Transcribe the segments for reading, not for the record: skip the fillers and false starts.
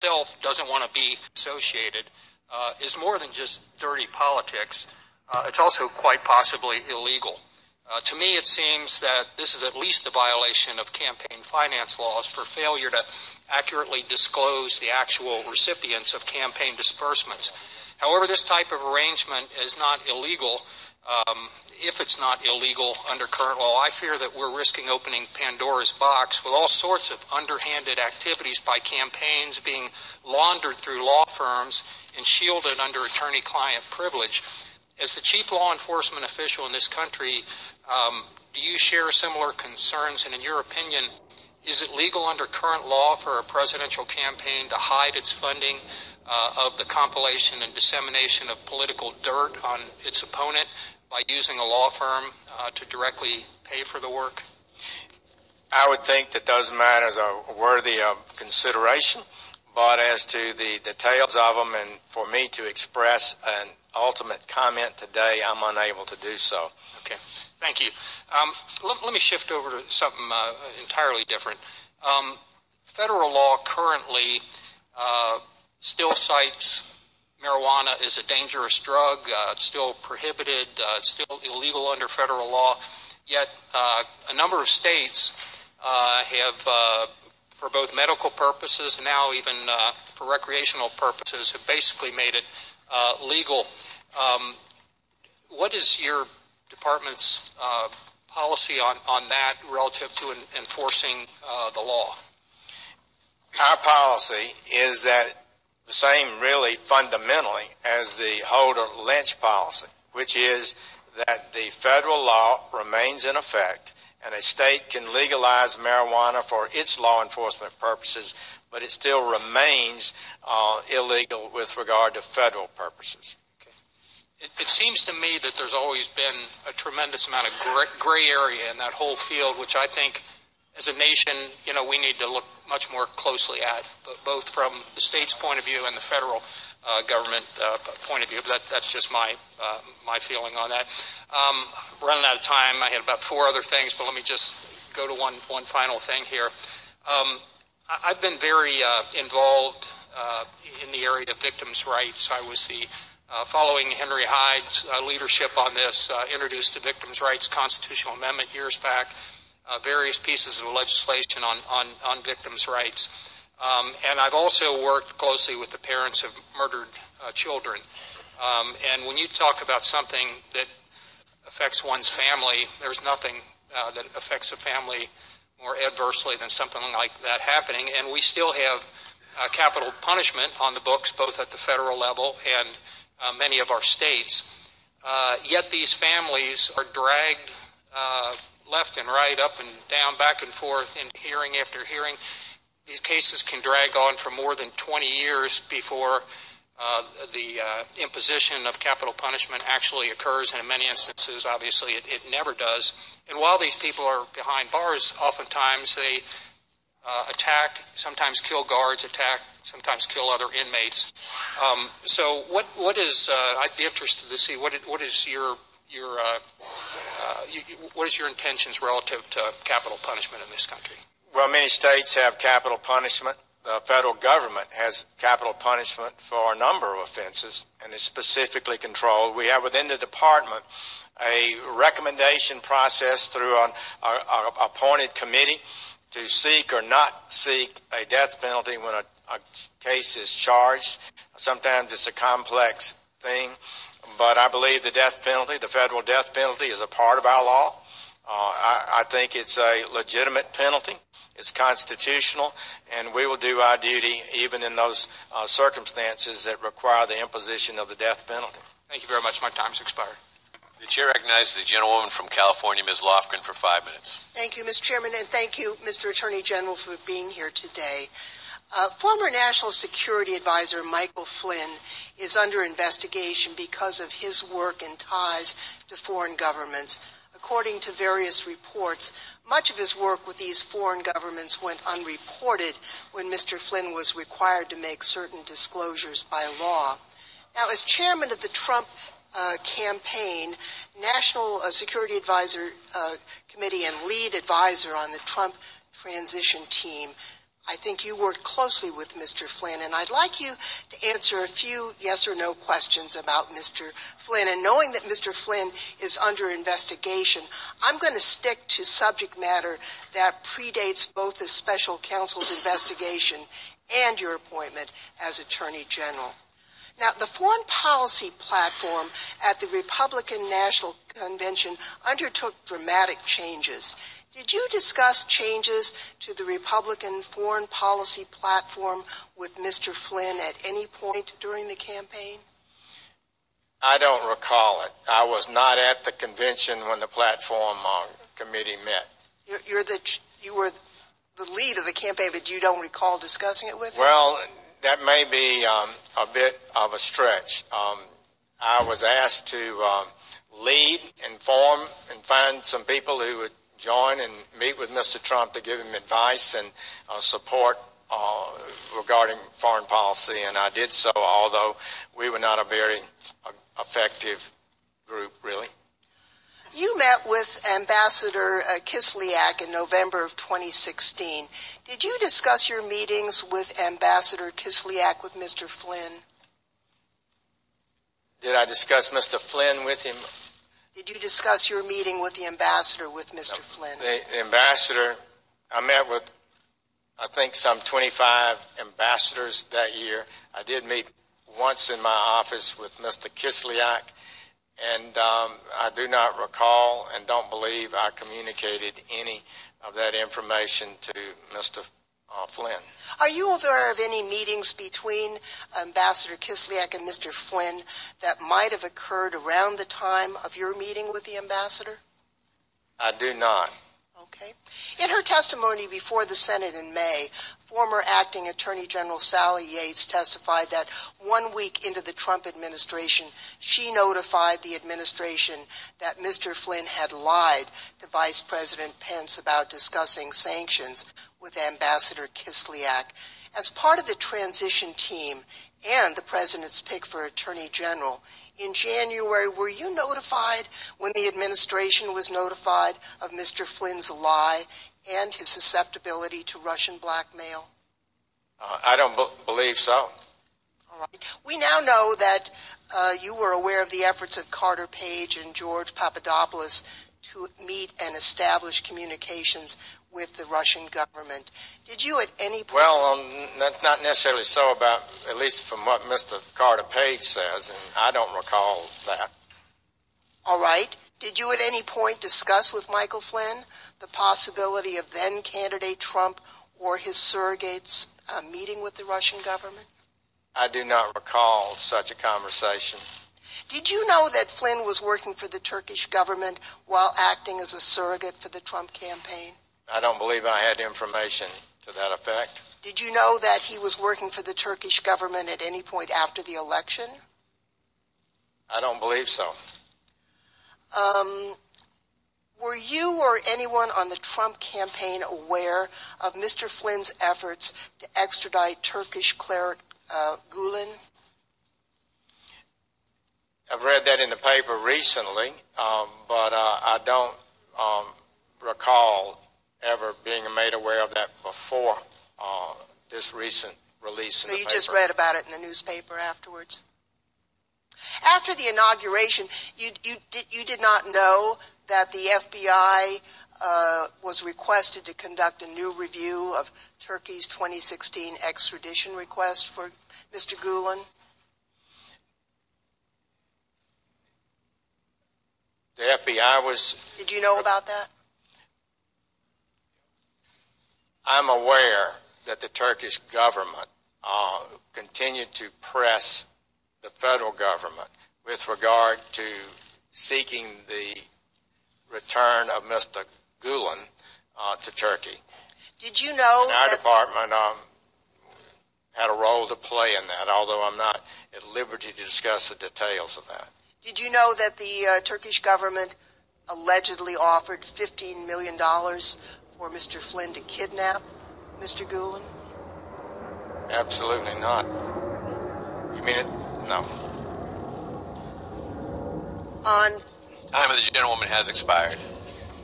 itself doesn't want to be associated is more than just dirty politics. It's also quite possibly illegal. To me, it seems that this is at least a violation of campaign finance laws for failure to accurately disclose the actual recipients of campaign disbursements. However, this type of arrangement is not illegal. If it's not illegal under current law, I fear that we're risking opening Pandora's box with all sorts of underhanded activities by campaigns being laundered through law firms and shielded under attorney-client privilege. As the chief law enforcement official in this country, do you share similar concerns? And in your opinion, is it legal under current law for a presidential campaign to hide its funding of the compilation and dissemination of political dirt on its opponent by using a law firm to directly pay for the work? I would think that those matters are worthy of consideration, but as to the details of them and for me to express an ultimate comment today, I'm unable to do so. Okay, thank you. Let me shift over to something entirely different. Federal law currently still cites marijuana is a dangerous drug. It's still prohibited. It's still illegal under federal law. Yet a number of states have, for both medical purposes and now even for recreational purposes, have basically made it legal. What is your department's policy on that relative to enforcing the law? Our policy is that the same really fundamentally as the Holder-Lynch policy, which is that the federal law remains in effect and a state can legalize marijuana for its law enforcement purposes, but it still remains illegal with regard to federal purposes. Okay. It seems to me that there's always been a tremendous amount of gray area in that whole field, which I think as a nation, we need to look much more closely at, both from the state's point of view and the federal government point of view. But that's just my feeling on that. Running out of time, I had about 4 other things, but let me just go to one final thing here. I've been very involved in the area of victims' rights. I was following Henry Hyde's leadership on this, introduced the Victims' Rights Constitutional Amendment years back. Various pieces of legislation on victims' rights. And I've also worked closely with the parents of murdered children. And when you talk about something that affects one's family, there's nothing that affects a family more adversely than something like that happening. And we still have capital punishment on the books, both at the federal level and many of our states. Yet these families are dragged left and right, up and down, back and forth in hearing after hearing. These cases can drag on for more than 20 years before the imposition of capital punishment actually occurs, and in many instances, obviously, it never does. And while these people are behind bars, oftentimes they attack, sometimes kill guards, sometimes kill other inmates. So what is, I'd be interested to see, what is your what is your intentions relative to capital punishment in this country? Well, many states have capital punishment. The federal government has capital punishment for a number of offenses and is specifically controlled. We have within the department a recommendation process through an appointed committee to seek or not seek a death penalty when a case is charged. Sometimes it's a complex thing. But I believe the death penalty, the federal death penalty, is a part of our law. I think it's a legitimate penalty. It's constitutional, and we will do our duty even in those circumstances that require the imposition of the death penalty. Thank you very much. My time's expired. The chair recognizes the gentlewoman from California, Ms. Lofgren, for 5 minutes. Thank you, Mr. Chairman, and thank you, Mr. Attorney General, for being here today. Former National Security Advisor Michael Flynn is under investigation because of his work and ties to foreign governments. According to various reports, much of his work with these foreign governments went unreported when Mr. Flynn was required to make certain disclosures by law. Now, as chairman of the Trump campaign, National Security Advisor Committee and lead advisor on the Trump transition team, I think you worked closely with Mr. Flynn, and I'd like you to answer a few yes or no questions about Mr. Flynn. And knowing that Mr. Flynn is under investigation, I'm going to stick to subject matter that predates both the special counsel's investigation and your appointment as Attorney General. Now, the foreign policy platform at the Republican National Convention undertook dramatic changes. Did you discuss changes to the Republican foreign policy platform with Mr. Flynn at any point during the campaign? I don't recall it. I was not at the convention when the platform committee met. You were the lead of the campaign, but you don't recall discussing it with him? Well, that may be a bit of a stretch. I was asked to lead, inform, and find some people who would join and meet with Mr. Trump to give him advice and support regarding foreign policy, and I did so, although we were not a very effective group, really. You met with Ambassador Kislyak in November of 2016. Did you discuss your meetings with Ambassador Kislyak with Mr. Flynn? Did I discuss Mr. Flynn with him? Did you discuss your meeting with the ambassador with Mr. Flynn? The ambassador, I met with, I think, some 25 ambassadors that year. I did meet once in my office with Mr. Kislyak, and I do not recall and don't believe I communicated any of that information to Mr. Flynn. Are you aware of any meetings between Ambassador Kislyak and Mr. Flynn that might have occurred around the time of your meeting with the ambassador? I do not. Okay. In her testimony before the Senate in May, former acting Attorney General Sally Yates testified that 1 week into the Trump administration, she notified the administration that Mr. Flynn had lied to Vice President Pence about discussing sanctions with Ambassador Kislyak. As part of the transition team and the president's pick for Attorney General, in January, were you notified when the administration was notified of Mr. Flynn's lie and his susceptibility to Russian blackmail? I don't believe so. All right. We now know that you were aware of the efforts of Carter Page and George Papadopoulos to meet and establish communications with the Russian government. Did you at any point... Well, that's not necessarily so, about, at least from what Mr. Carter Page says, and I don't recall that. All right. Did you at any point discuss with Michael Flynn the possibility of then-candidate Trump or his surrogates meeting with the Russian government? I do not recall such a conversation. Did you know that Flynn was working for the Turkish government while acting as a surrogate for the Trump campaign? I don't believe I had information to that effect. Did you know that he was working for the Turkish government at any point after the election? I don't believe so. Were you or anyone on the Trump campaign aware of Mr. Flynn's efforts to extradite Turkish cleric Gulen? I've read that in the paper recently, but I don't recall ever being made aware of that before this recent release in the paper. So you just read about it in the newspaper afterwards? After the inauguration, you did not know that the FBI was requested to conduct a new review of Turkey's 2016 extradition request for Mr. Gulen? The FBI was... Did you know about that? I'm aware that the Turkish government continued to press the federal government with regard to seeking the return of Mr. Gulen to Turkey. Did you know and our department had a role to play in that, although I'm not at liberty to discuss the details of that. Did you know that the Turkish government allegedly offered $15 million for Mr. Flynn to kidnap Mr. Gulen? Absolutely not. You mean it? No. Time of the gentlewoman has expired.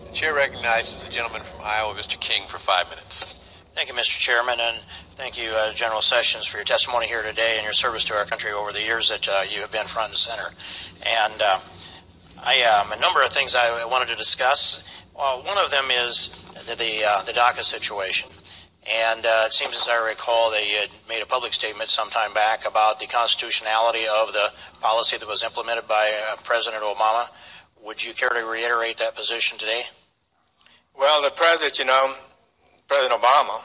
The chair recognizes the gentleman from Iowa, Mr. King, for 5 minutes. Thank you, Mr. Chairman, and thank you, General Sessions, for your testimony here today and your service to our country over the years that you have been front and center. And a number of things I wanted to discuss. One of them is the DACA situation. And it seems, as I recall, that you had made a public statement some time back about the constitutionality of the policy that was implemented by President Obama. Would you care to reiterate that position today? Well, the President, President Obama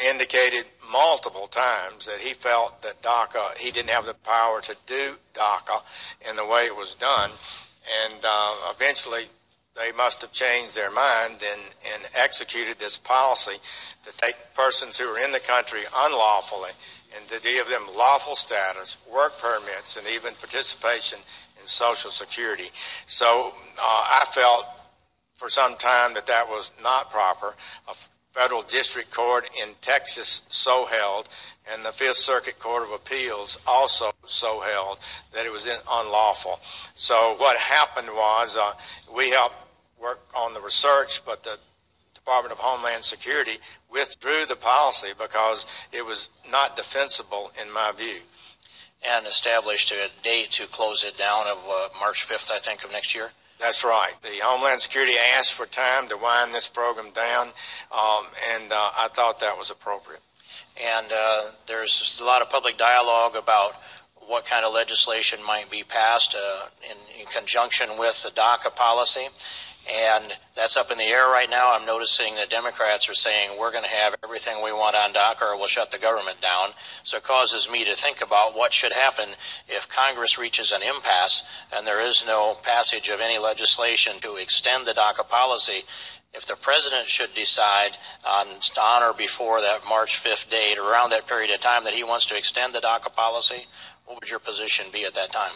indicated multiple times that he felt that DACA, he didn't have the power to do DACA in the way it was done. And eventually they must have changed their mind and executed this policy to take persons who are in the country unlawfully and to give them lawful status, work permits, and even participation in Social Security. So I felt for some time that that was not proper. A federal district court in Texas so held, and the Fifth Circuit Court of Appeals also so held that it was unlawful. So what happened was we helped work on the research, but the Department of Homeland Security withdrew the policy because it was not defensible in my view. And established a date to close it down of March 5th, I think, of next year? That's right. The Homeland Security asked for time to wind this program down, and I thought that was appropriate. And there's a lot of public dialogue about what kind of legislation might be passed in conjunction with the DACA policy. And that's up in the air right now. I'm noticing that Democrats are saying we're going to have everything we want on DACA or we'll shut the government down. So it causes me to think about what should happen if Congress reaches an impasse and there is no passage of any legislation to extend the DACA policy. If the president should decide on or before that March 5th date, or around that period of time, that he wants to extend the DACA policy, what would your position be at that time?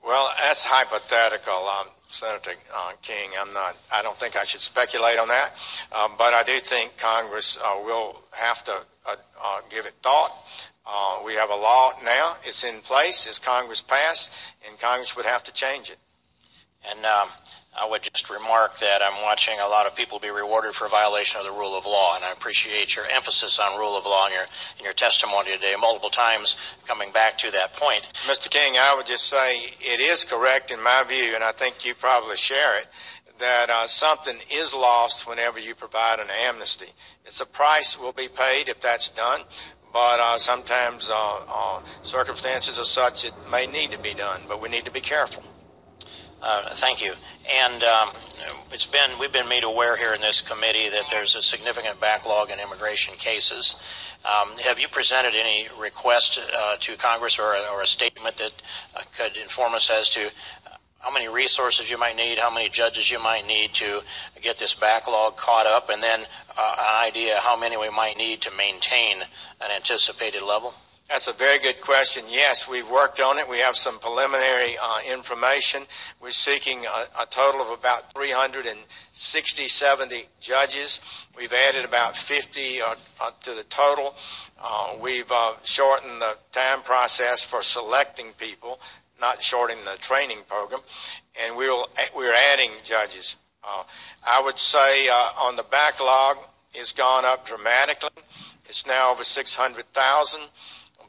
Well, that's hypothetical, Senator King. I don't think I should speculate on that, but I do think Congress will have to give it thought. We have a law now; it's in place. It's Congress passed, and Congress would have to change it. And I would just remark that I'm watching a lot of people be rewarded for violation of the rule of law, and I appreciate your emphasis on rule of law in your testimony today, multiple times coming back to that point. Mr. King, I would just say it is correct in my view, and I think you probably share it, that something is lost whenever you provide an amnesty. It's a price will be paid if that's done, but sometimes circumstances are such it may need to be done, but we need to be careful. Thank you. And we've been made aware here in this committee that there's a significant backlog in immigration cases. Have you presented any request to Congress or a statement that could inform us as to how many resources you might need, how many judges you might need to get this backlog caught up, and then an idea how many we might need to maintain an anticipated level? That's a very good question. Yes, we've worked on it. We have some preliminary information. We're seeking a total of about 360, 70 judges. We've added about 50 to the total. We've shortened the time process for selecting people, not shortening the training program, and we're adding judges. I would say on the backlog, it's gone up dramatically. It's now over 600,000.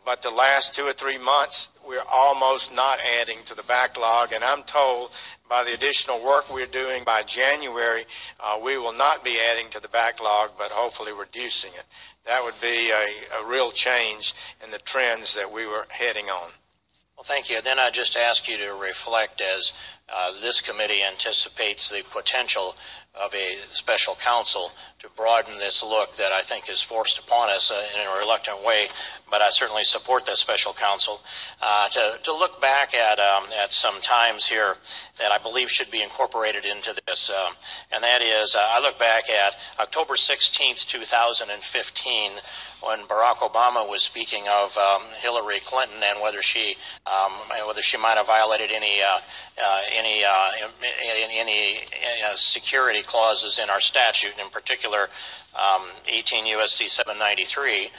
But the last 2 or 3 months, we're almost not adding to the backlog. And I'm told by the additional work we're doing by January, we will not be adding to the backlog, but hopefully reducing it. That would be a real change in the trends that we were heading on. Well, thank you. Then I just ask you to reflect as this committee anticipates the potential of a special counsel to broaden this look that I think is forced upon us in a reluctant way, but I certainly support that special counsel to look back at some times here that I believe should be incorporated into this, and that is I look back at October 16th, 2015, when Barack Obama was speaking of Hillary Clinton and whether she might have violated any security clauses in our statute, in particular 18 U.S.C. 793,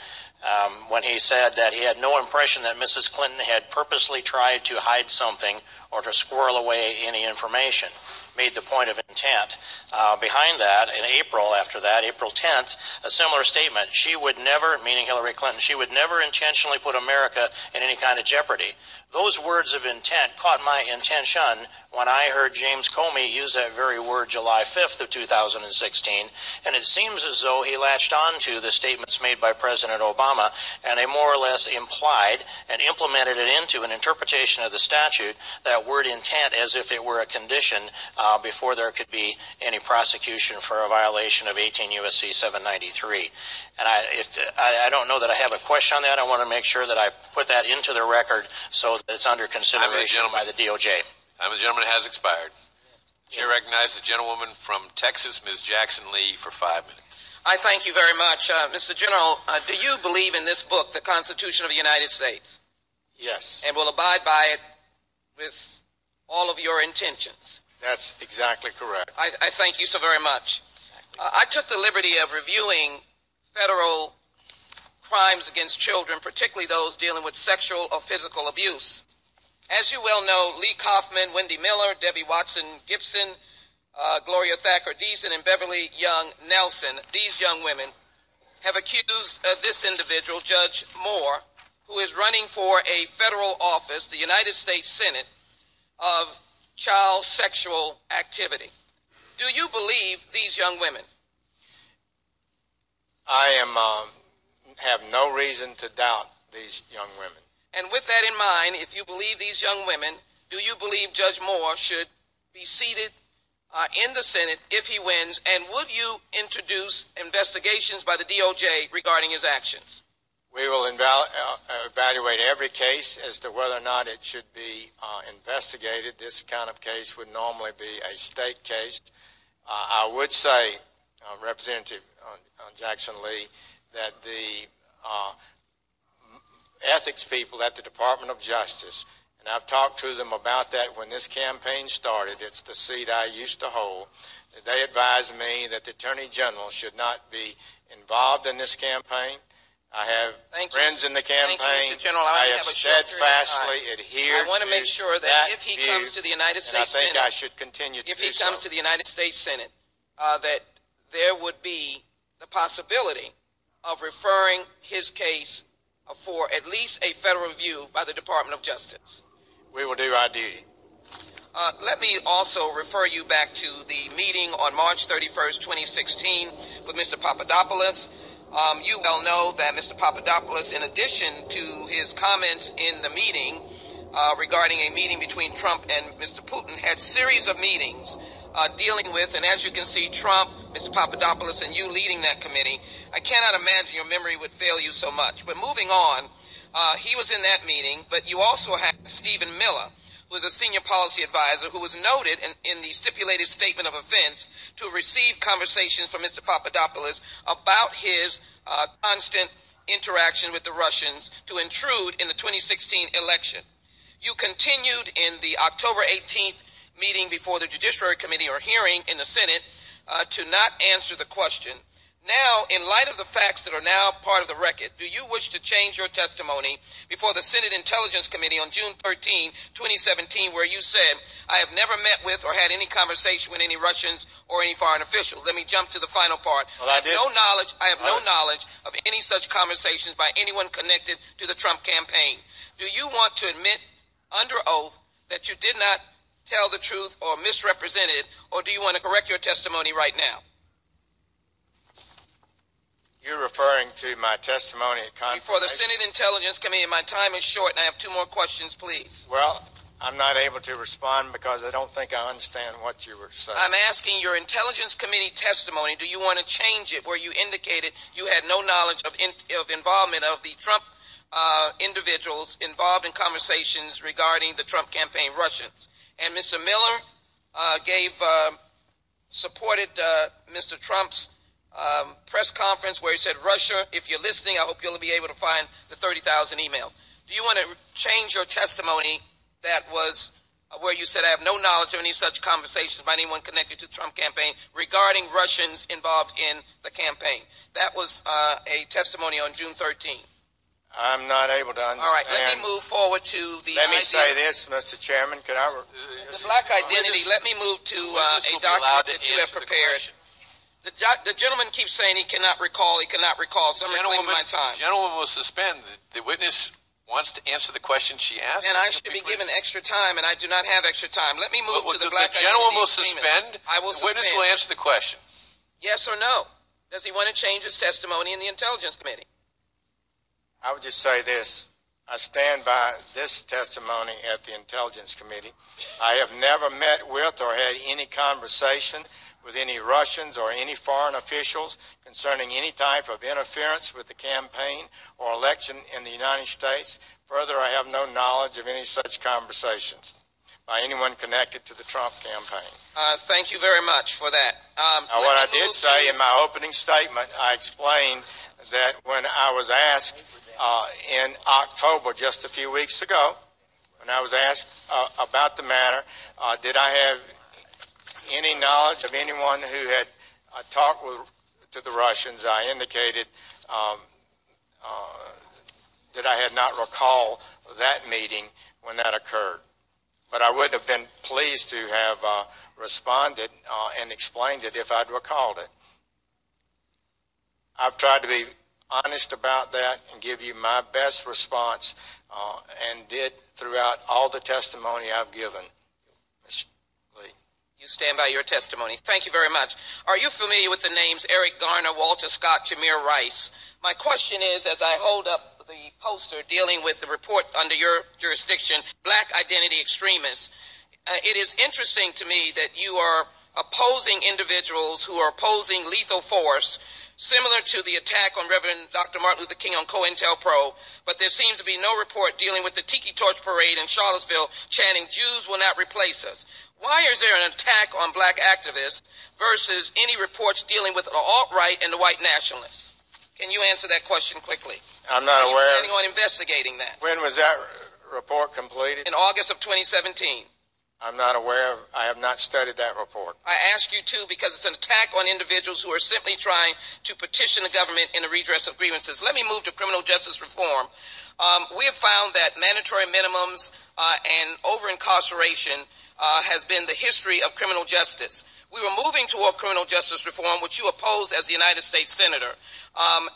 when he said that he had no impression that Mrs. Clinton had purposely tried to hide something or to squirrel away any information. made the point of intent. Behind that, in April, after that, April 10th, a similar statement. She would never, meaning Hillary Clinton, she would never intentionally put America in any kind of jeopardy. Those words of intent caught my attention when I heard James Comey use that very word July 5th of 2016, and it seems as though he latched on to the statements made by President Obama, and they more or less implied and implemented it into an interpretation of the statute, that word intent, as if it were a condition before there could be any prosecution for a violation of 18 U.S.C. 793. And I don't know that I have a question on that. I want to make sure that I put that into the record so that it's under consideration by the DOJ. Time of the gentleman has expired. Chair recognizes the gentlewoman from Texas, Ms. Jackson Lee, for 5 minutes. I thank you very much. Mr. General, do you believe in this book, the Constitution of the United States? Yes. And will abide by it with all of your intentions? That's exactly correct. I thank you so very much. I took the liberty of reviewing federal crimes against children, particularly those dealing with sexual or physical abuse. As you well know, Lee Kaufman, Wendy Miller, Debbie Watson Gibson, Gloria Thacker Deason, and Beverly Young Nelson, these young women, have accused this individual, Judge Moore, who is running for a federal office, the United States Senate, of child sexual activity. Do you believe these young women? I have no reason to doubt these young women. And with that in mind, if you believe these young women, do you believe Judge Moore should be seated in the Senate if he wins? And would you introduce investigations by the DOJ regarding his actions? We will evaluate every case as to whether or not it should be investigated. This kind of case would normally be a state case. I would say, Representative Jackson Lee, that the ethics people at the Department of Justice, and I've talked to them about that when this campaign started. It's the seat I used to hold. They advised me that the Attorney General should not be involved in this campaign. I have friends in the campaign. Thank you, Mr. General. I have steadfastly adhered I want to make sure that if he comes to the United States Senate, I think I should continue to do so. If he comes to the United States Senate, that there would be the possibility of referring his case for at least a federal review by the Department of Justice. We will do our duty. Let me also refer you back to the meeting on March 31st, 2016 with Mr. Papadopoulos. You well know that Mr. Papadopoulos, in addition to his comments in the meeting regarding a meeting between Trump and Mr. Putin, had series of meetings dealing with, and as you can see, Trump, Mr. Papadopoulos, and you leading that committee. I cannot imagine your memory would fail you so much. But moving on, he was in that meeting, but you also had Stephen Miller, who is a senior policy advisor, who was noted in the stipulated statement of offense to have received conversations from Mr. Papadopoulos about his constant interaction with the Russians to intrude in the 2016 election. You continued in the October 18th meeting before the Judiciary Committee, or hearing in the Senate, to not answer the question. Now, in light of the facts that are now part of the record, do you wish to change your testimony before the Senate Intelligence Committee on June 13, 2017, where you said, I have never met with or had any conversation with any Russians or any foreign officials? Let me jump to the final part. Well, I have no knowledge of any such conversations by anyone connected to the Trump campaign. Do you want to admit under oath that you did not tell the truth or misrepresent it, or do you want to correct your testimony right now? You're referring to my testimony at confirmation? Before the Senate Intelligence Committee, my time is short, and I have two more questions, please. Well, I'm not able to respond because I don't think I understand what you were saying. I'm asking your Intelligence Committee testimony. Do you want to change it where you indicated you had no knowledge of involvement of the Trump individuals involved in conversations regarding the Trump campaign Russians? And Mr. Miller supported Mr. Trump's press conference where he said, Russia, if you're listening, I hope you'll be able to find the 30,000 emails. Do you want to change your testimony that was where you said, I have no knowledge of any such conversations by anyone connected to the Trump campaign regarding Russians involved in the campaign? That was a testimony on June 13. I'm not able to understand. All right, let me move forward to the Let me idea. say this, Mr. Chairman. Could I? The black identity, let me move to a document that you have prepared. The gentleman keeps saying he cannot recall, so I'm reclaiming my time. The gentleman will suspend. The witness wants to answer the question she asked. And I should be given extra time, and I do not have extra time. Let me move to the black identity. The gentleman will extremist. suspend. I will suspend. The witness will answer the question. Yes or no? Does he want to change his testimony in the Intelligence Committee? I would just say this. I stand by this testimony at the Intelligence Committee. I have never met with or had any conversation with any Russians or any foreign officials concerning any type of interference with the campaign or election in the United States. Further, I have no knowledge of any such conversations by anyone connected to the Trump campaign. Thank you very much for that. What I did say in my opening statement, I explained that when I was asked in October, just a few weeks ago, when I was asked about the matter, did I have any knowledge of anyone who had talked to the Russians, I indicated that I had not recalled that meeting when that occurred. But I would have been pleased to have responded and explained it if I'd recalled it. I've tried to be honest about that and give you my best response and did throughout all the testimony I've given. Ms. Lee. You stand by your testimony. Thank you very much. Are you familiar with the names Eric Garner, Walter Scott, Jameer Rice? My question is, as I hold up the poster dealing with the report under your jurisdiction, Black Identity Extremists, it is interesting to me that you are opposing individuals who are opposing lethal force, similar to the attack on Reverend Dr. Martin Luther King on COINTELPRO, but there seems to be no report dealing with the Tiki Torch Parade in Charlottesville chanting, "Jews will not replace us." Why is there an attack on black activists versus any reports dealing with the alt-right and the white nationalists? Can you answer that question quickly? I'm not aware. Are you planning on investigating that? When was that report completed? In August of 2017. I'm not aware of. I have not studied that report. I ask you to because it's an attack on individuals who are simply trying to petition the government in the redress of grievances. Let me move to criminal justice reform. We have found that mandatory minimums and over-incarceration has been the history of criminal justice. We were moving toward criminal justice reform, which you oppose as the United States Senator.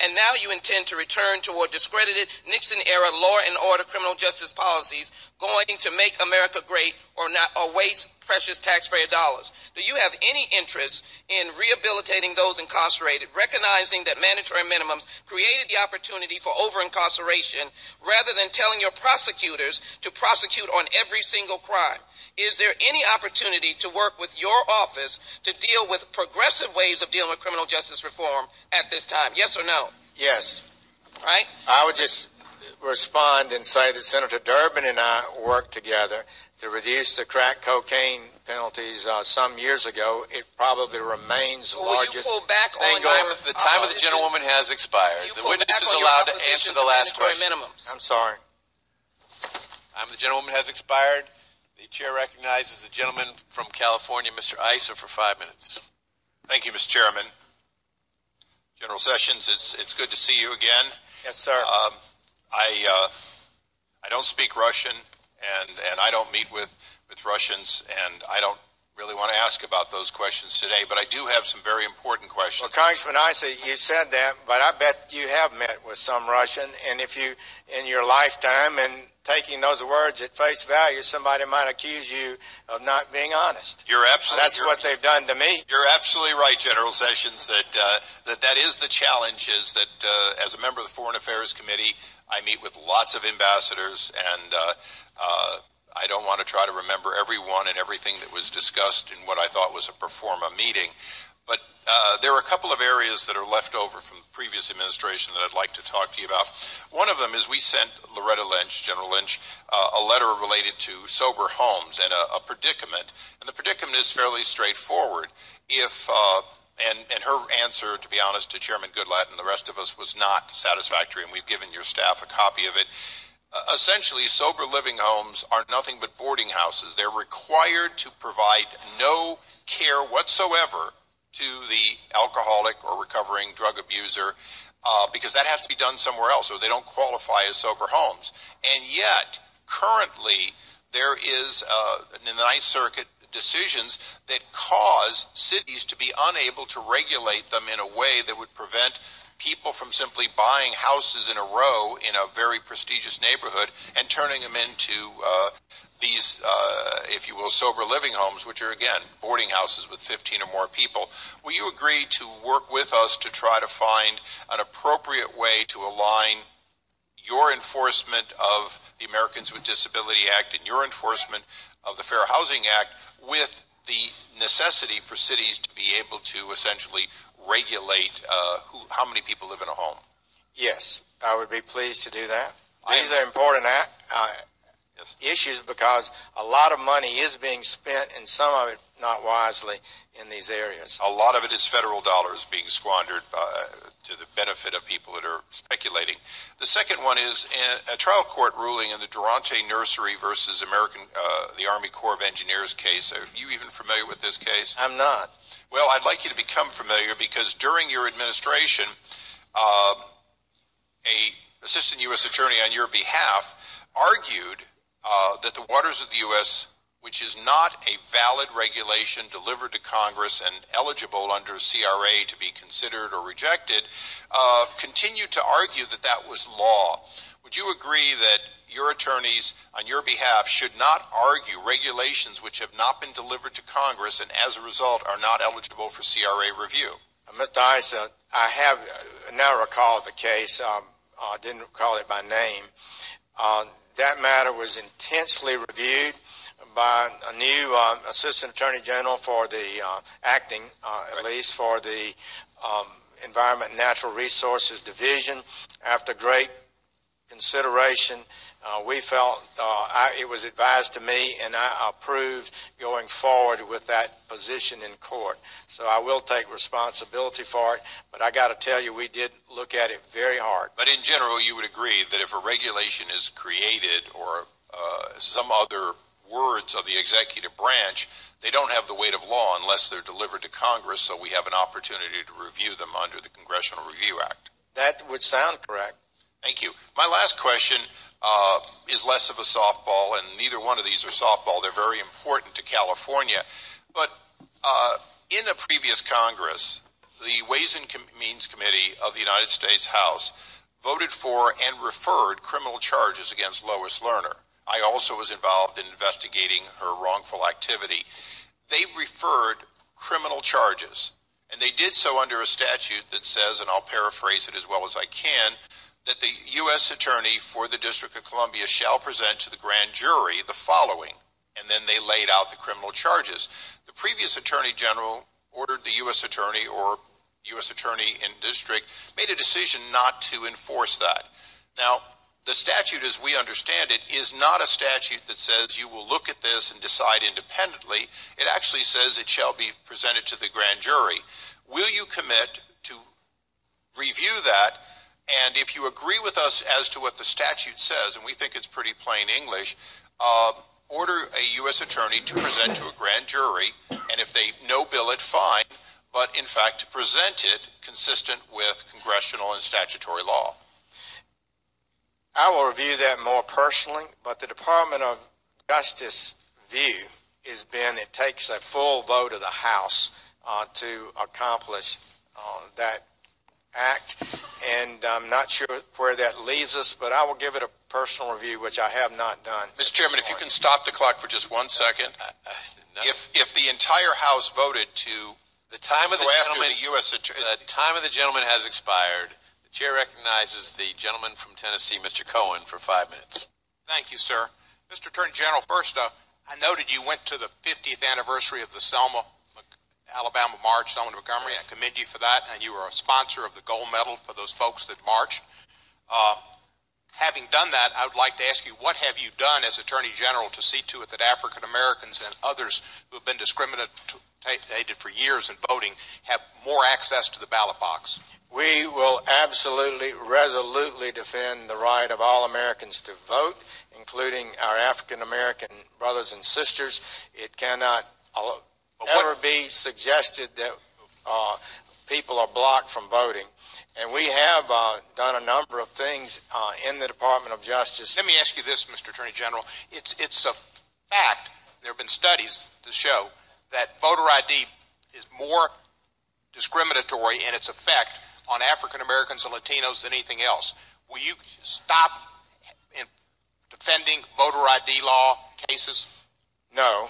And now you intend to return toward discredited Nixon-era law and order criminal justice policies going to make America great or waste precious taxpayer dollars. Do you have any interest in rehabilitating those incarcerated, recognizing that mandatory minimums created the opportunity for over-incarceration rather than telling your prosecutors to prosecute on every single crime? Is there any opportunity to work with your office to deal with progressive ways of dealing with criminal justice reform at this time? Yes or no? Yes. Right? I would just respond and say that Senator Durbin and I worked together to reduce the crack cocaine penalties some years ago. It probably remains the largest. Will you pull back on the time of the gentlewoman has expired. The witness is allowed to answer the last question. Minimums. I'm sorry. Time of the gentlewoman has expired. The chair recognizes the gentleman from California, Mr. Issa, for 5 minutes. Thank you, Mr. Chairman. General Sessions, it's good to see you again. Yes, sir. I don't speak Russian, and I don't meet with Russians, and I don't really want to ask about those questions today, but I do have some very important questions. Well, Congressman Issa, you said that, but I bet you have met with some Russian, and if you, in your lifetime, and taking those words at face value, somebody might accuse you of not being honest. You're absolutely. That's what they've done to me. You're absolutely right, General Sessions. That is the challenge. Is that as a member of the Foreign Affairs Committee, I meet with lots of ambassadors, and I don't want to try to remember everyone and everything that was discussed in what I thought was a pro forma meeting. But there are a couple of areas that are left over from the previous administration that I'd like to talk to you about. One of them is we sent Loretta Lynch, General Lynch, a letter related to sober homes and a predicament. And the predicament is fairly straightforward. And her answer, to be honest, to Chairman Goodlatte and the rest of us was not satisfactory, and we've given your staff a copy of it. Essentially, sober living homes are nothing but boarding houses. They're required to provide no care whatsoever to the alcoholic or recovering drug abuser. because that has to be done somewhere else, or they don't qualify as sober homes. And yet, currently, there is in the Ninth Circuit decisions that cause cities to be unable to regulate them in a way that would prevent people from simply buying houses in a row in a very prestigious neighborhood and turning them into these, if you will, sober living homes, which are, again, boarding houses with 15 or more people. Will you agree to work with us to try to find an appropriate way to align your enforcement of the Americans with Disability Act and your enforcement of the Fair Housing Act with the necessity for cities to be able to essentially regulate how many people live in a home? Yes, I would be pleased to do that. These are important issues because a lot of money is being spent, and some of it not wisely, in these areas. A lot of it is federal dollars being squandered to the benefit of people that are speculating. The second one is a trial court ruling in the Durante Nursery versus the Army Corps of Engineers case. Are you even familiar with this case? I'm not. Well, I'd like you to become familiar because during your administration, a assistant U.S. attorney on your behalf argued that the waters of the U.S., which is not a valid regulation delivered to Congress and eligible under CRA to be considered or rejected, continued to argue that that was law. Would you agree that your attorneys on your behalf should not argue regulations which have not been delivered to Congress and as a result are not eligible for CRA review? Mr. Issa, I have now recalled the case. I didn't recall it by name. That matter was intensely reviewed by a new Assistant Attorney General for the acting, at least for the Environment and Natural Resources Division. After great consideration, we felt it was advised to me, and I approved going forward with that position in court. So I will take responsibility for it, but I got to tell you, we did look at it very hard. But in general, you would agree that if a regulation is created or some other words of the executive branch, they don't have the weight of law unless they're delivered to Congress, so we have an opportunity to review them under the Congressional Review Act. That would sound correct. Thank you. My last question is less of a softball, and neither one of these are softball. They're very important to California. But in a previous Congress, the Ways and Means Committee of the United States House voted for and referred criminal charges against Lois Lerner. I also was involved in investigating her wrongful activity. They referred criminal charges, and they did so under a statute that says, and I'll paraphrase it as well as I can, that the U.S. Attorney for the District of Columbia shall present to the grand jury the following, and then they laid out the criminal charges. The previous Attorney General ordered the U.S. Attorney or U.S. Attorney in district made a decision not to enforce that. Now, the statute, as we understand it, is not a statute that says you will look at this and decide independently. It actually says it shall be presented to the grand jury. Will you commit to review that? And if you agree with us as to what the statute says, and we think it's pretty plain English, order a U.S. attorney to present to a grand jury, and if they no bill it, fine, but in fact to present it consistent with congressional and statutory law. I will review that more personally, but the Department of Justice view has been it takes a full vote of the House to accomplish that act, and I'm not sure where that leaves us, but I will give it a personal review, which I have not done. Mr. Chairman, if you can stop the clock for just 1 second. If the entire House voted to the time of the go after gentleman, the U.S. Attorney, the time of the gentleman has expired. The chair recognizes the gentleman from Tennessee, Mr. Cohen, for 5 minutes. Thank you, sir. Mr. Attorney General, first, I noted you went to the 50th anniversary of the Selma, Alabama March, Selma, Montgomery. I commend you for that, and you were a sponsor of the gold medal for those folks that marched. Having done that, I would like to ask you, what have you done as Attorney General to see to it that African Americans and others who have been discriminated for years in voting have more access to the ballot box? We will absolutely, resolutely defend the right of all Americans to vote, including our African American brothers and sisters. It cannot ever be suggested that people are blocked from voting. And we have done a number of things in the Department of Justice. Let me ask you this, Mr. Attorney General. It's a fact, there have been studies to show that voter ID is more discriminatory in its effect on African Americans and Latinos than anything else. Will you stop in defending voter ID law cases? No.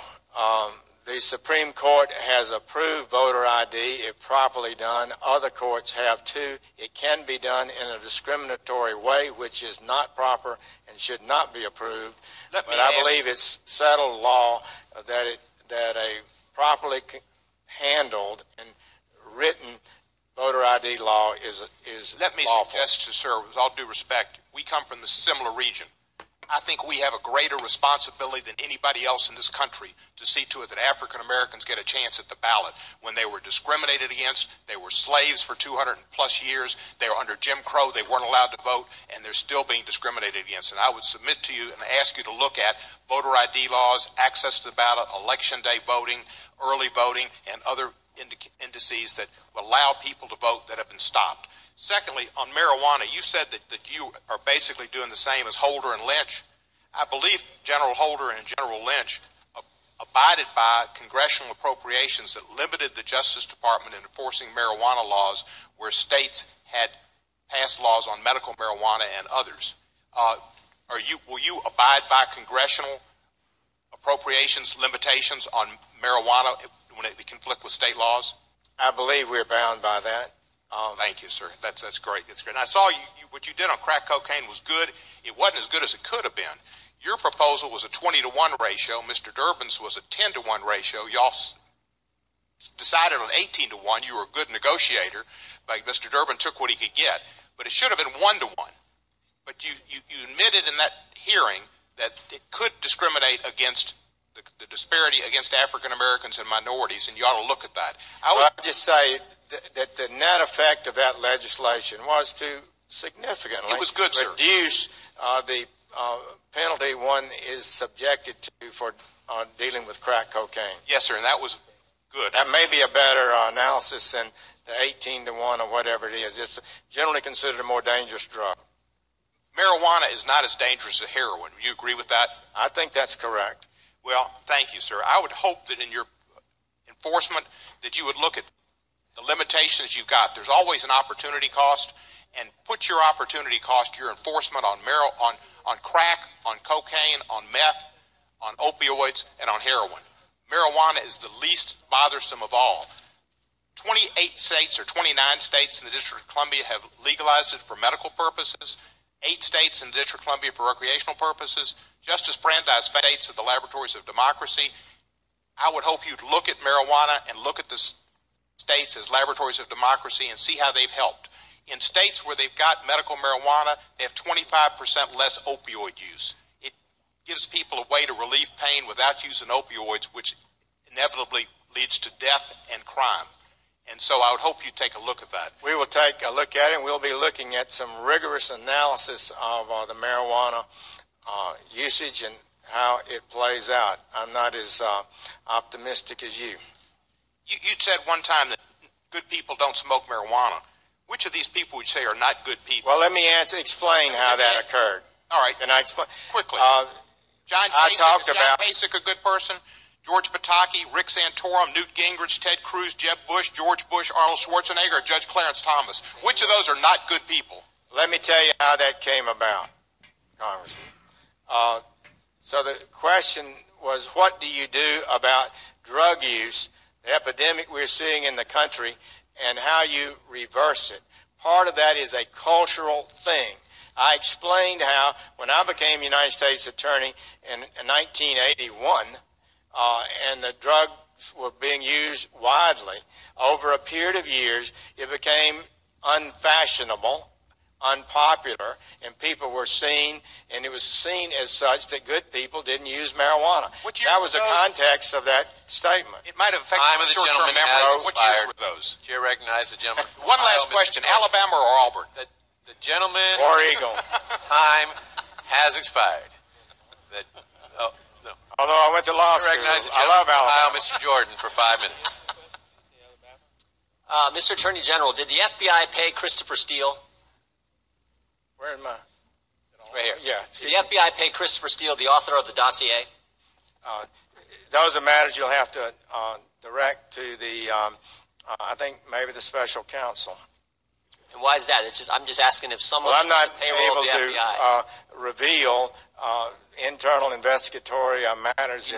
The Supreme Court has approved voter ID if properly done. Other courts have too. It can be done in a discriminatory way, which is not proper and should not be approved. But I believe it's settled law that a properly handled and written voter ID law is Let me lawful. suggest to sir, with all due respect, we come from the similar region. I think we have a greater responsibility than anybody else in this country to see to it that African Americans get a chance at the ballot. When they were discriminated against, they were slaves for 200 plus years, they were under Jim Crow, they weren't allowed to vote, and they're still being discriminated against. And I would submit to you and ask you to look at voter ID laws, access to the ballot, election day voting, early voting, and other indices that will allow people to vote that have been stopped. Secondly, on marijuana, you said that you are basically doing the same as Holder and Lynch. I believe General Holder and General Lynch abided by congressional appropriations that limited the Justice Department in enforcing marijuana laws where states had passed laws on medical marijuana and others. Will you abide by congressional appropriations limitations on marijuana when it conflict with state laws? I believe we're bound by that. Thank you, sir. That's great. That's great. And I saw what you did on crack cocaine was good. It wasn't as good as it could have been. Your proposal was a 20-to-1 ratio. Mr. Durbin's was a 10-to-1 ratio. Y'all decided on 18-to-1. You were a good negotiator, but Mr. Durbin took what he could get. But it should have been 1-to-1. But you admitted in that hearing that it could discriminate against the disparity against African Americans and minorities, and you ought to look at that. I would just say that the net effect of that legislation was to significantly reduce the penalty one is subjected to for dealing with crack cocaine. Yes, sir, and that was good. That may be a better analysis than the 18-to-1 or whatever it is. It's generally considered a more dangerous drug. Marijuana is not as dangerous as heroin. Do you agree with that? I think that's correct. Well, thank you, sir. I would hope that in your enforcement that you would look at the limitations you've got. There's always an opportunity cost, and put your opportunity cost, your enforcement on crack, on cocaine, on meth, on opioids, and on heroin. Marijuana is the least bothersome of all. 28 states or 29 states in the District of Columbia have legalized it for medical purposes. 8 states in the District of Columbia for recreational purposes. Justice Brandeis states at the Laboratories of Democracy. I would hope you'd look at marijuana and look at the states as laboratories of democracy and see how they've helped. In states where they've got medical marijuana, they have 25% less opioid use. It gives people a way to relieve pain without using opioids, which inevitably leads to death and crime. And so I would hope you take a look at that. We will take a look at it, and we'll be looking at some rigorous analysis of the marijuana usage and how it plays out. I'm not as optimistic as you. You'd said one time that good people don't smoke marijuana. Which of these people would you say are not good people? Well, let me explain how that occurred. All right. Can I explain? Quickly. John Kasich a good person? George Pataki, Rick Santorum, Newt Gingrich, Ted Cruz, Jeb Bush, George Bush, Arnold Schwarzenegger, or Judge Clarence Thomas. Which of those are not good people? Let me tell you how that came about, Congressman. So the question was, what do you do about drug use, the epidemic we're seeing in the country, and how you reverse it? Part of that is a cultural thing. I explained how when I became United States Attorney in 1981, and the drugs were being used widely, over a period of years, it became unfashionable, unpopular, and people were seen, and it was seen as such that good people didn't use marijuana. That was the context of that statement. It might have affected the short-term memory. What years were those? Chair recognizes the gentleman. One last question, Alabama or Auburn? The gentleman. War Eagle. Time has expired. Although I went to law school, I love Alabama. Mr. Jordan for 5 minutes. Mr. Attorney General, did the FBI pay Christopher Steele? Where am I? Right here. Yeah. Did the FBI pay Christopher Steele, the author of the dossier? Those are matters you'll have to direct to the, I think maybe the special counsel. And why is that? I'm just asking if someone Well, I'm not on the payroll able of the to FBI. reveal internal investigatory matters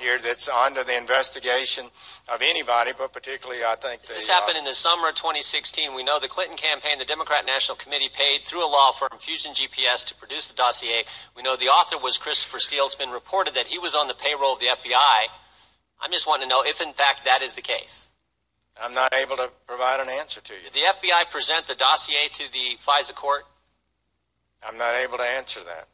here that's under the investigation of anybody, but particularly I think This happened in the summer of 2016. We know the Clinton campaign, the Democrat National Committee paid through a law firm, Fusion GPS, to produce the dossier. We know the author was Christopher Steele. It's been reported that he was on the payroll of the FBI. I'm just wanting to know if, in fact, that is the case. I'm not able to provide an answer to you. Did the FBI present the dossier to the FISA court? I'm not able to answer that.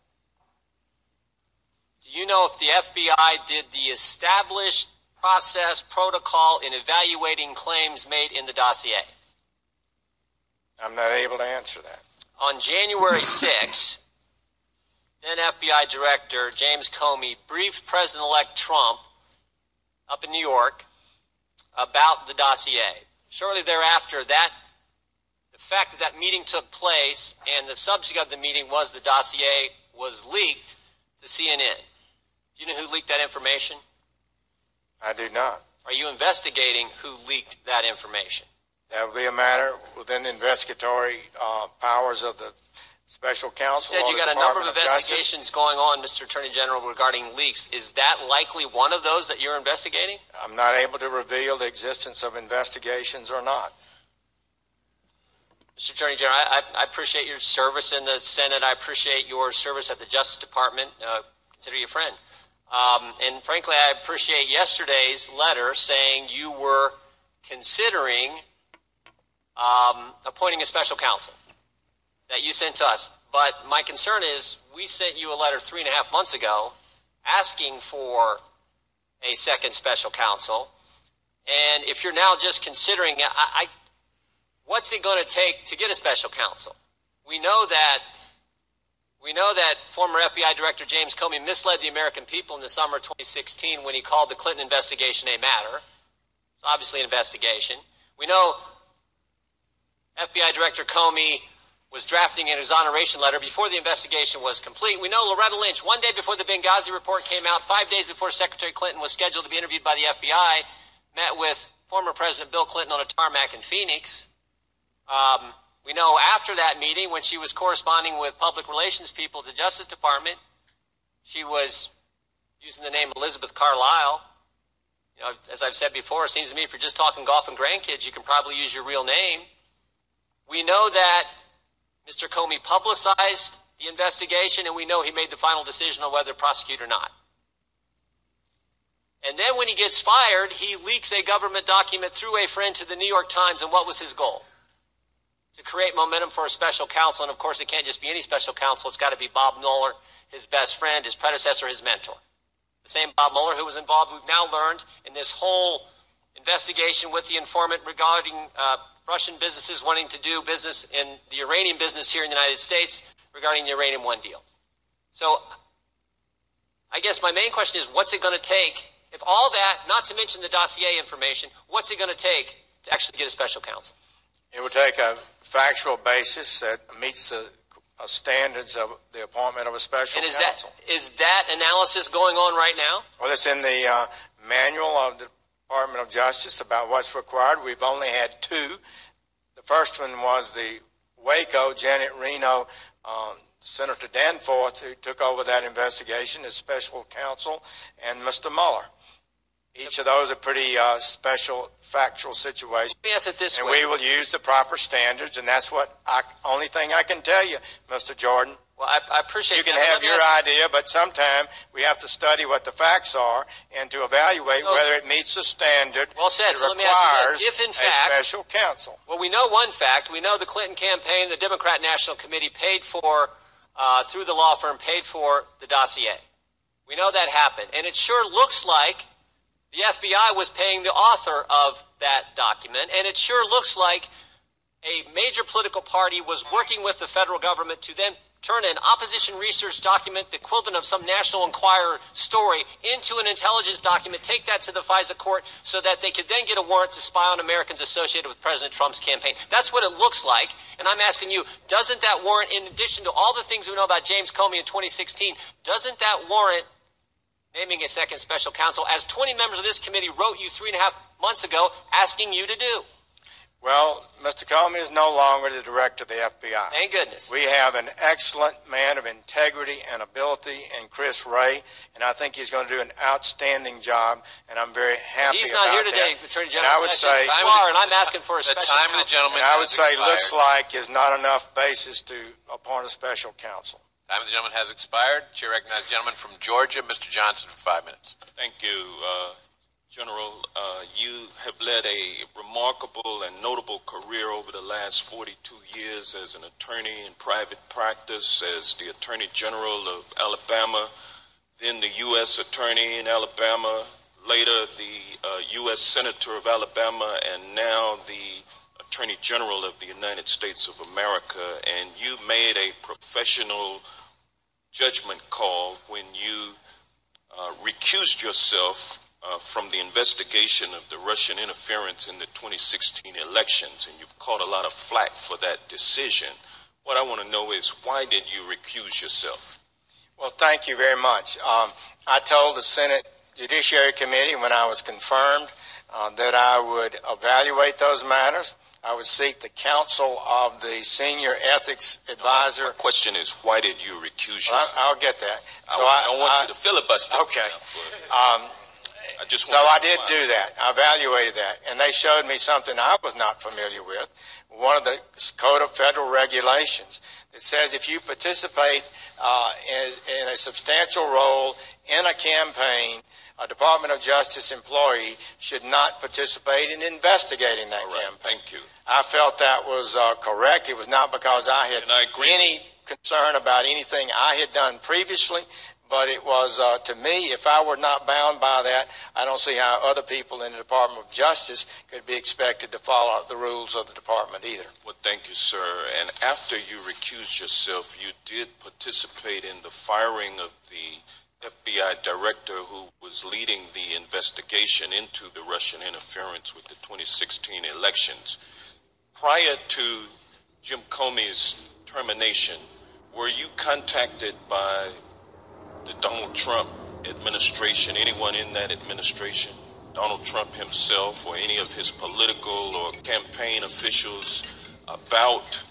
Do you know if the FBI did the established process protocol in evaluating claims made in the dossier? I'm not able to answer that. On January 6, then FBI Director James Comey briefed President-elect Trump up in New York about the dossier. Shortly thereafter, the fact that that meeting took place and the subject of the meeting was the dossier was leaked to CNN. Do you know who leaked that information? I do not. Are you investigating who leaked that information? That would be a matter within the investigatory powers of the special counsel. You said you got a number of investigations going on, Mr. Attorney General, regarding leaks. Is that likely one of those that you're investigating? I'm not able to reveal the existence of investigations or not. Mr. Attorney General, I appreciate your service in the Senate. I appreciate your service at the Justice Department. Consider you a friend. And frankly, I appreciate yesterday's letter saying you were considering appointing a special counsel that you sent to us. But my concern is we sent you a letter 3.5 months ago asking for a second special counsel. And if you're now just considering, what's it going to take to get a special counsel? We know that former FBI Director James Comey misled the American people in the summer of 2016 when he called the Clinton investigation a matter. It's obviously an investigation. We know FBI Director Comey was drafting an exoneration letter before the investigation was complete. We know Loretta Lynch, one day before the Benghazi report came out, 5 days before Secretary Clinton was scheduled to be interviewed by the FBI, met with former President Bill Clinton on a tarmac in Phoenix. We know after that meeting, when she was corresponding with public relations people at the Justice Department, she was using the name Elizabeth Carlisle. You know, as I've said before, it seems to me if you're just talking golf and grandkids, you can probably use your real name. We know that Mr. Comey publicized the investigation, and we know he made the final decision on whether to prosecute or not. And then when he gets fired, he leaks a government document through a friend to the New York Times, and what was his goal? To create momentum for a special counsel, and of course it can't just be any special counsel, it's got to be Bob Mueller, his best friend, his predecessor, his mentor. The same Bob Mueller who was involved, we've now learned, in this whole investigation with the informant regarding Russian businesses wanting to do business in the uranium business here in the United States regarding the Uranium One deal. So I guess my main question is, what's it going to take, if all that, not to mention the dossier information, what's it going to take to actually get a special counsel? It would take a factual basis that meets the standards of the appointment of a special counsel. Is that analysis going on right now? Well, it's in the manual of the Department of Justice about what's required. We've only had two. The first one was the Waco, Janet Reno, Senator Danforth, who took over that investigation as special counsel, and Mr. Mueller. Each of those are pretty special factual situations. Let me ask it this way. And we will use the proper standards, and that's what only thing I can tell you, Mr. Jordan. Well, I appreciate that. You can have your idea, but sometime we have to study what the facts are and to evaluate whether it meets the standard well said. that so let me ask you this. requires If in fact, a special counsel. Well, we know one fact. We know the Clinton campaign, the Democrat National Committee paid for, through the law firm, paid for the dossier. We know that happened. And it sure looks like the FBI was paying the author of that document, and it sure looks like a major political party was working with the federal government to then turn an opposition research document, the equivalent of some National Enquirer story, into an intelligence document, take that to the FISA court so that they could then get a warrant to spy on Americans associated with President Trump's campaign. That's what it looks like. And I'm asking you, doesn't that warrant, in addition to all the things we know about James Comey in 2016, doesn't that warrant naming a second special counsel, as 20 members of this committee wrote you 3.5 months ago asking you to do? Well, Mr. Comey is no longer the director of the FBI. Thank goodness. We have an excellent man of integrity and ability in Chris Wray, and I think he's going to do an outstanding job, and I'm very happy about that. He's not here today, Attorney General. And I would say, you are, and I'm asking for a special counsel. The time of the gentleman I would has say expired. looks like is not enough basis to appoint a special counsel. Time of the gentleman has expired. Chair recognizes the gentleman from Georgia, Mr. Johnson, for 5 minutes. Thank you, General. You have led a remarkable and notable career over the last 42 years as an attorney in private practice, as the Attorney General of Alabama, then the U.S. Attorney in Alabama, later the U.S. Senator of Alabama, and now the Attorney General of the United States of America. And you made a professional judgment call when you recused yourself from the investigation of the Russian interference in the 2016 elections, and you've caught a lot of flack for that decision. What I want to know is, why did you recuse yourself? Well, thank you very much. I told the Senate Judiciary Committee when I was confirmed that I would evaluate those matters. I would seek the counsel of the senior ethics advisor. My question is, why did you recuse yourself? I'll get that. So I don't want you to filibuster. Okay. So I did do that. I evaluated that, and they showed me something I was not familiar with. One of the Code of Federal Regulations that says if you participate in a substantial role in a campaign, a Department of Justice employee should not participate in investigating that campaign. Thank you. I felt that was correct. It was not because I had any concern about anything I had done previously, but it was, to me, if I were not bound by that, I don't see how other people in the Department of Justice could be expected to follow the rules of the department either. Well, thank you, sir. And after you recused yourself, you did participate in the firing of the FBI director who was leading the investigation into the Russian interference with the 2016 elections. Prior to Jim Comey's termination, were you contacted by the Donald Trump administration, anyone in that administration, Donald Trump himself or any of his political or campaign officials, about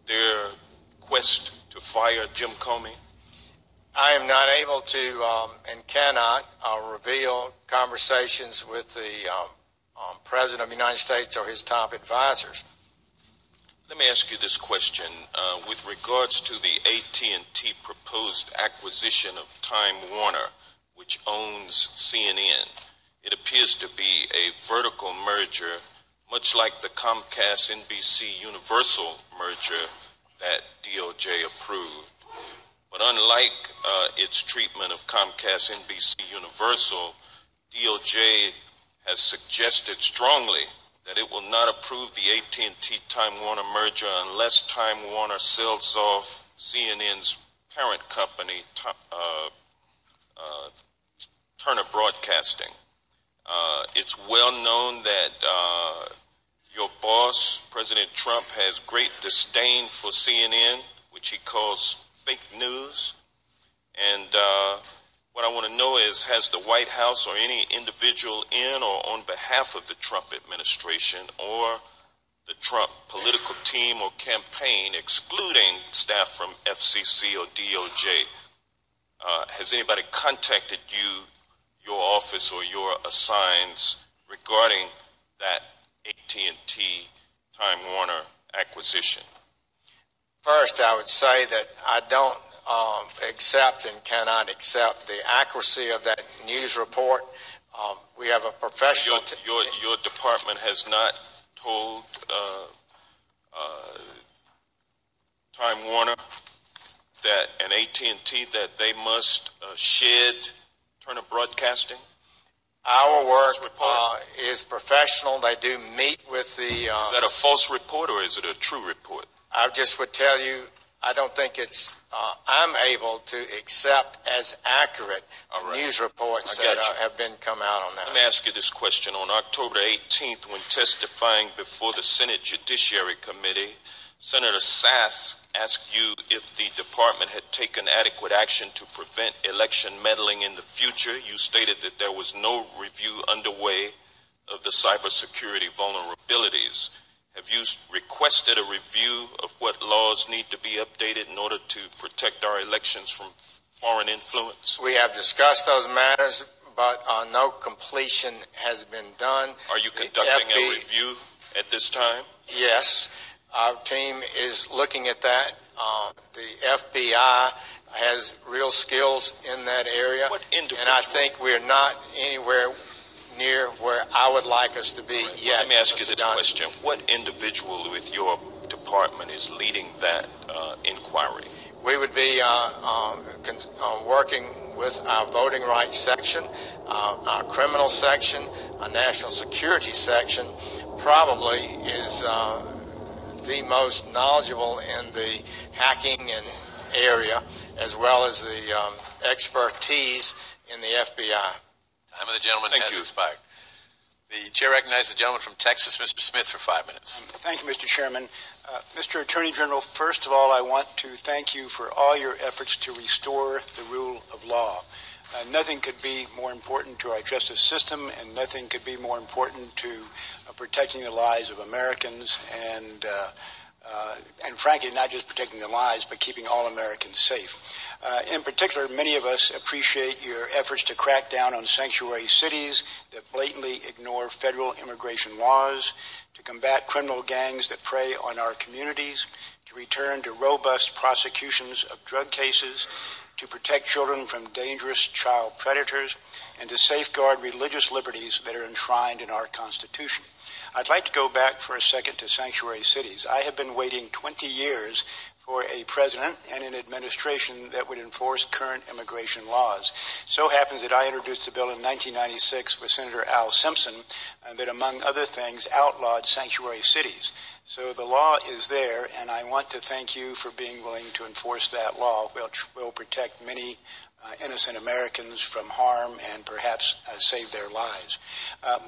their quest to fire Jim Comey? I am not able to and cannot reveal conversations with the President of the United States or his top advisors. Let me ask you this question. With regards to the AT&T proposed acquisition of Time Warner, which owns CNN, it appears to be a vertical merger, much like the Comcast-NBC Universal merger that DOJ approved. But unlike its treatment of Comcast-NBC Universal, DOJ has suggested strongly that it will not approve the AT&T Time Warner merger unless Time Warner sells off CNN's parent company, Turner Broadcasting. It's well known that your boss, President Trump, has great disdain for CNN, which he calls fake news. And what I want to know is, has the White House or any individual in or on behalf of the Trump administration or the Trump political team or campaign, excluding staff from FCC or DOJ, has anybody contacted you, your office or your assigns regarding that AT&T Time Warner acquisition? First, I would say that I don't accept and cannot accept the accuracy of that news report. We have a professional... Your department has not told Time Warner that an AT&T that they must shed Turner Broadcasting? Our work is professional. They do meet with the... Is that a false report or is it a true report? I just would tell you I don't think it's, I'm able to accept as accurate news reports that have been come out on that. Let me ask you this question. On October 18th, when testifying before the Senate Judiciary Committee, Senator Sass asked you if the department had taken adequate action to prevent election meddling in the future. You stated that there was no review underway of the cybersecurity vulnerabilities. Have you requested a review of what laws need to be updated in order to protect our elections from foreign influence? We have discussed those matters, but no completion has been done. Are you conducting a review at this time? Yes. Our team is looking at that. The FBI has real skills in that area. And I think we're not anywhere near where I would like us to be yet. Let me ask you this question. What individual with your department is leading that inquiry? We would be working with our voting rights section, our criminal section, our national security section, probably is the most knowledgeable in the hacking and area, as well as the expertise in the FBI. Time of the gentleman has expired. The chair recognizes the gentleman from Texas, Mr. Smith, for 5 minutes. Thank you, Mr. Chairman. Mr. Attorney General, first of all, I want to thank you for all your efforts to restore the rule of law. Nothing could be more important to our justice system, and nothing could be more important to protecting the lives of Americans and frankly, not just protecting their lives, but keeping all Americans safe. In particular, many of us appreciate your efforts to crack down on sanctuary cities that blatantly ignore federal immigration laws, to combat criminal gangs that prey on our communities, to return to robust prosecutions of drug cases, to protect children from dangerous child predators, and to safeguard religious liberties that are enshrined in our Constitution. I'd like to go back for a second to sanctuary cities. I have been waiting 20 years for a president and an administration that would enforce current immigration laws. So happens that I introduced a bill in 1996 with Senator Al Simpson that, among other things, outlawed sanctuary cities. So the law is there, and I want to thank you for being willing to enforce that law, which will protect many innocent Americans from harm and perhaps save their lives.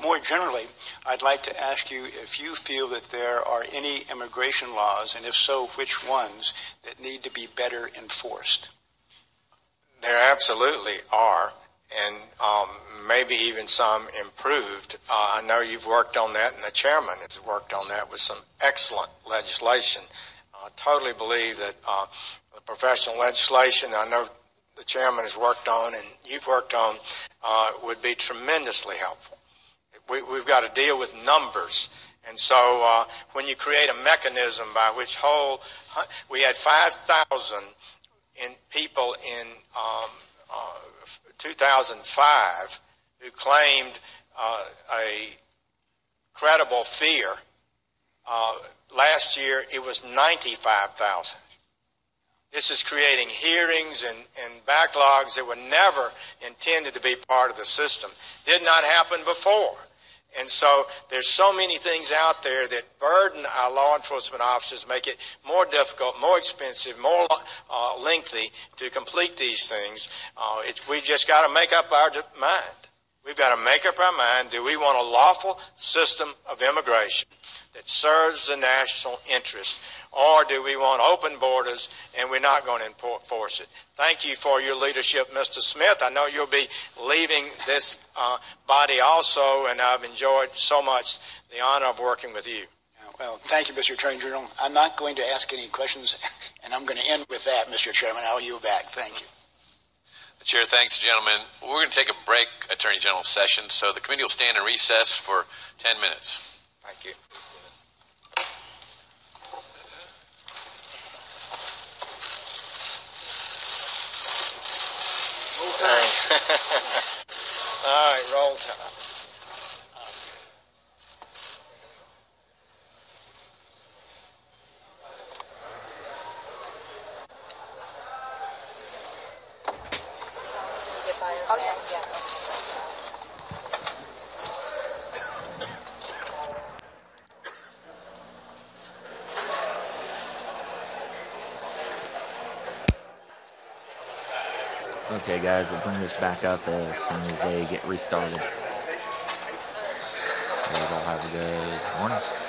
More generally, I'd like to ask you if you feel that there are any immigration laws, and if so, which ones, that need to be better enforced. There absolutely are, and maybe even some improved. I know you've worked on that, and the chairman has worked on that with some excellent legislation. I totally believe that the professional legislation, I know the chairman has worked on and you've worked on, would be tremendously helpful. We've got to deal with numbers. And so when you create a mechanism by which we had 5,000 people in 2005 who claimed a credible fear. Last year it was 95,000. This is creating hearings and backlogs that were never intended to be part of the system. Did not happen before. And so there's so many things out there that burden our law enforcement officers, make it more difficult, more expensive, more lengthy to complete these things. We've just got to make up our mind. We've got to make up our mind, do we want a lawful system of immigration that serves the national interest, or do we want open borders and we're not going to enforce it? Thank you for your leadership, Mr. Smith. I know you'll be leaving this body also, and I've enjoyed so much the honor of working with you. Well, thank you, Mr. Attorney General. I'm not going to ask any questions, and I'm going to end with that, Mr. Chairman. I'll yield back. Thank you. The chair thanks the gentleman. We're going to take a break, Attorney General session, so the committee will stand in recess for 10 minutes. Thank you. All right, roll time. Oh, yeah, yeah. Okay, guys, we'll bring this back up as soon as they get restarted. You guys all have a good morning.